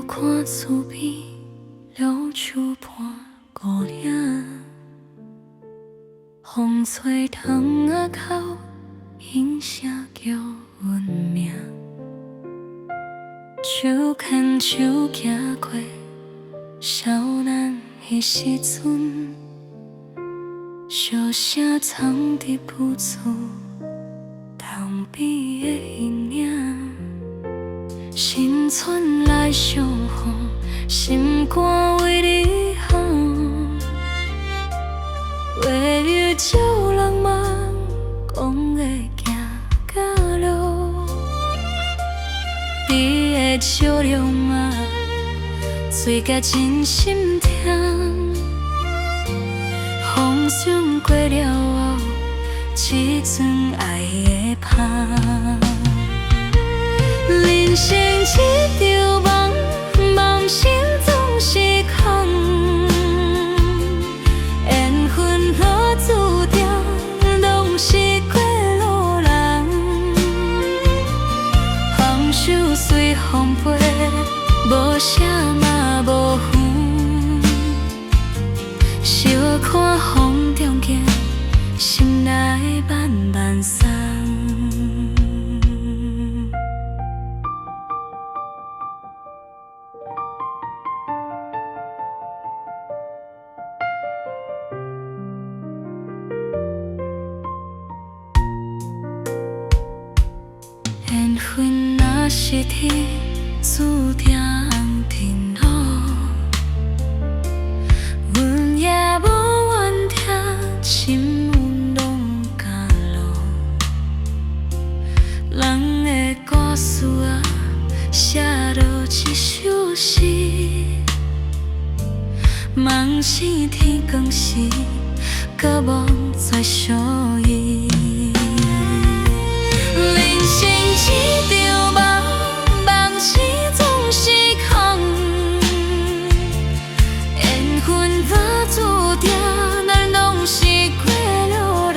看厝边柳树伴孤岭，风吹窗仔口，音声叫阮名。手牵手行过少年的时阵，小声藏伫不厝窗边的阴影。心存来相逢，心肝为你红。话语少人茫，讲会行到路。你的笑容啊，水甲真心痛。风霜过了后，一阵爱的香。人生一场梦，梦醒总是空。缘分落注定，拢是过路人。放手随风飞，无声嘛无远。小看风中间，心内万万送。缘分若是天，注定天路。阮也无怨听，心阮拢甘露。人的故事啊，写落一首诗。梦醒天光时，搁无再相依。一场梦，梦醒总是空。缘分若注定，咱拢是过路人。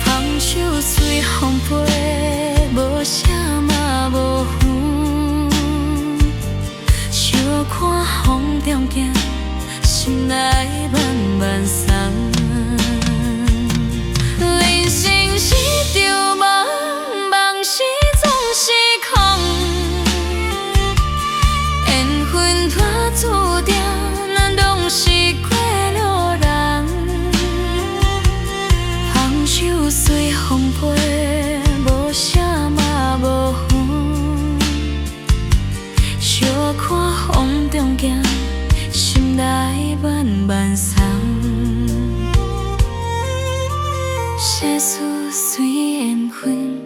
放手随风飞，无声嘛无远。小看风中行，心内万万送。人生一场梦，梦醒总是空。缘分若注定，咱拢是过路人。放手随风飞，无声嘛无远。小看风中行，心内万万送。世事随缘分，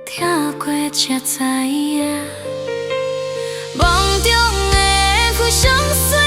听过才知影。梦中的缘分相随。